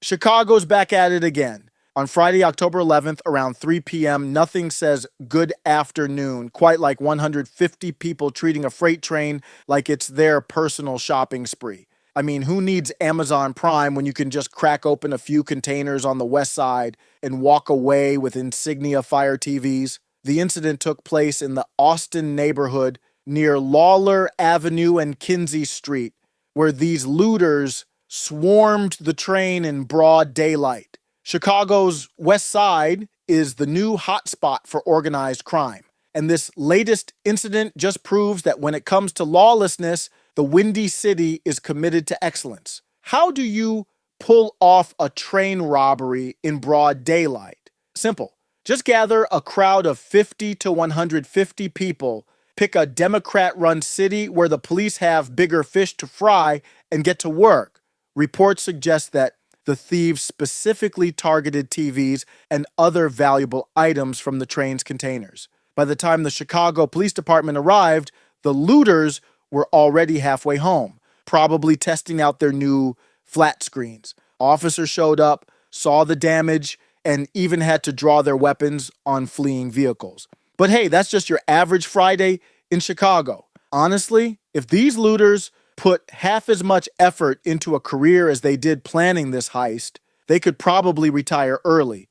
Chicago's back at it again. On Friday, October 11th, around 3 p.m., nothing says good afternoon, quite like 150 people treating a freight train like it's their personal shopping spree. I mean, who needs Amazon Prime when you can just crack open a few containers on the west side and walk away with insignia Fire TVs? The incident took place in the Austin neighborhood near Lawler Avenue and Kinsey Street, where these looters swarmed the train in broad daylight. Chicago's West Side is the new hotspot for organized crime. And this latest incident just proves that when it comes to lawlessness, the Windy City is committed to excellence. How do you pull off a train robbery in broad daylight? Simple. Just gather a crowd of 50 to 150 people, pick a Democrat-run city where the police have bigger fish to fry, and get to work. Reports suggest that the thieves specifically targeted TVs and other valuable items from the train's containers. By the time the Chicago Police Department arrived, the looters were already halfway home, probably testing out their new flat screens. Officers showed up, saw the damage, and even had to draw their weapons on fleeing vehicles. But hey, that's just your average Friday in Chicago. Honestly, if these looters put half as much effort into a career as they did planning this heist, they could probably retire early.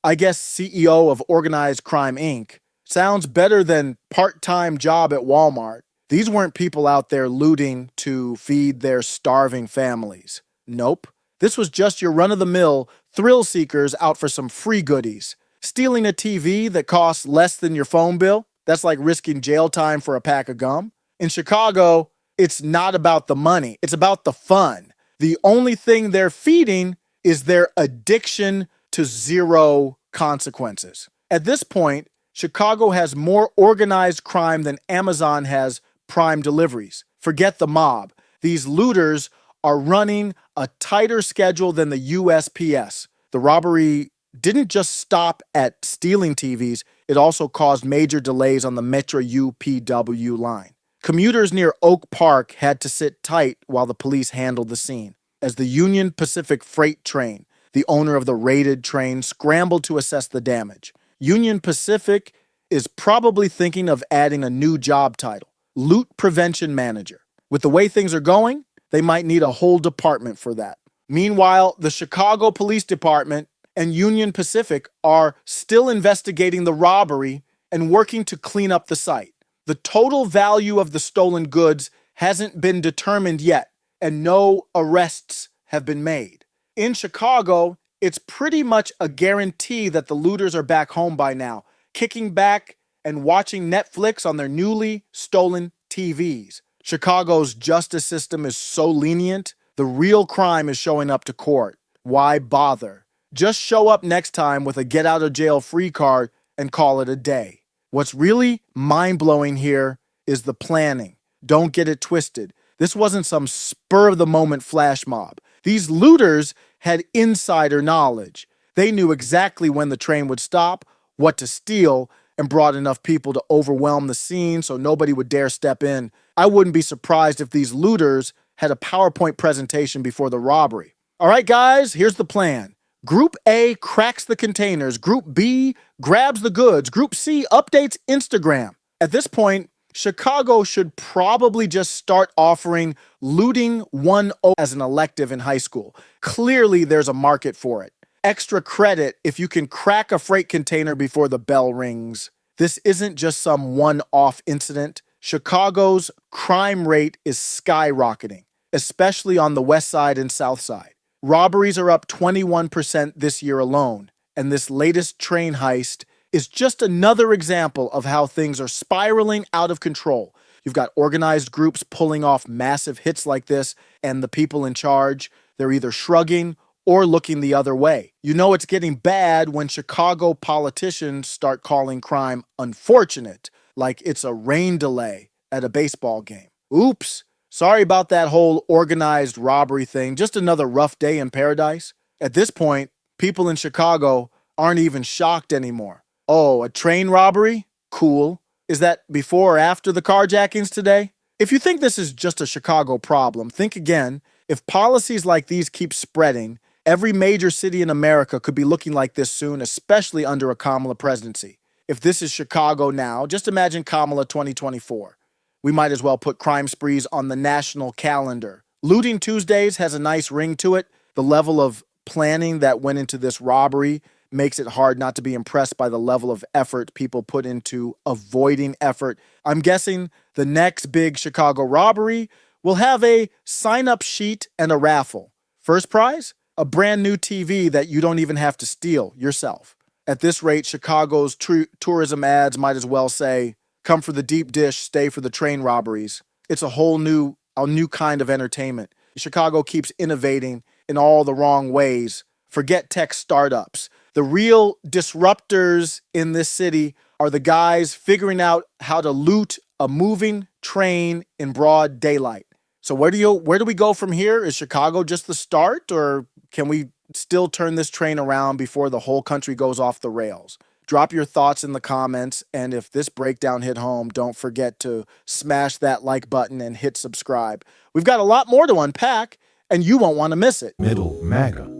I guess CEO of Organized Crime Inc. sounds better than part-time job at Walmart. These weren't people out there looting to feed their starving families. Nope. This was just your run-of-the-mill thrill seekers out for some free goodies. Stealing a TV that costs less than your phone bill? That's like risking jail time for a pack of gum. In Chicago, it's not about the money. It's about the fun. The only thing they're feeding is their addiction to zero consequences. At this point, Chicago has more organized crime than Amazon has prime deliveries. Forget the mob. These looters are running a tighter schedule than the USPS. The robbery didn't just stop at stealing TVs, it also caused major delays on the Metro UPW line. Commuters near Oak Park had to sit tight while the police handled the scene, as the Union Pacific freight train, the owner of the raided train, scrambled to assess the damage. Union Pacific is probably thinking of adding a new job title, Loot Prevention Manager. With the way things are going, they might need a whole department for that. Meanwhile, the Chicago Police Department and Union Pacific are still investigating the robbery and working to clean up the site. The total value of the stolen goods hasn't been determined yet, and no arrests have been made. In Chicago, it's pretty much a guarantee that the looters are back home by now, kicking back and watching Netflix on their newly stolen TVs. Chicago's justice system is so lenient, the real crime is showing up to court. Why bother? Just show up next time with a get-out-of-jail-free card and call it a day. What's really mind-blowing here is the planning. Don't get it twisted. This wasn't some spur-of-the-moment flash mob. These looters had insider knowledge. They knew exactly when the train would stop, what to steal, and brought enough people to overwhelm the scene so nobody would dare step in. I wouldn't be surprised if these looters had a PowerPoint presentation before the robbery. All right, guys, here's the plan. Group A cracks the containers. Group B grabs the goods. Group C updates Instagram. At this point, Chicago should probably just start offering looting 101 as an elective in high school. Clearly, there's a market for it. Extra credit if you can crack a freight container before the bell rings. This isn't just some one-off incident. Chicago's crime rate is skyrocketing, especially on the west side and south side. Robberies are up 21% this year alone, and this latest train heist is just another example of how things are spiraling out of control. You've got organized groups pulling off massive hits like this, and the people in charge, they're either shrugging or looking the other way. You know it's getting bad when Chicago politicians start calling crime unfortunate, like it's a rain delay at a baseball game. Oops. Sorry about that whole organized robbery thing. Just another rough day in paradise. At this point, people in Chicago aren't even shocked anymore. Oh, a train robbery? Cool. Is that before or after the carjackings today? If you think this is just a Chicago problem, think again. If policies like these keep spreading, Every major city in America could be looking like this soon, especially under a Kamala presidency. If this is Chicago now, just imagine Kamala 2024. We might as well put crime sprees on the national calendar. Looting Tuesdays has a nice ring to it. The level of planning that went into this robbery makes it hard not to be impressed by the level of effort people put into avoiding effort. I'm guessing the next big Chicago robbery will have a sign-up sheet and a raffle. First prize? A brand new TV that you don't even have to steal yourself. At this rate, Chicago's tourism ads might as well say, "Come for the deep dish, stay for the train robberies." It's a new kind of entertainment. Chicago keeps innovating in all the wrong ways. Forget tech startups. The real disruptors in this city are the guys figuring out how to loot a moving train in broad daylight. So where do we go from here? Is Chicago just the start, or can we still turn this train around before the whole country goes off the rails? Drop your thoughts in the comments, and if this breakdown hit home, don't forget to smash that like button and hit subscribe. We've got a lot more to unpack, and you won't want to miss it. Middle MAGA.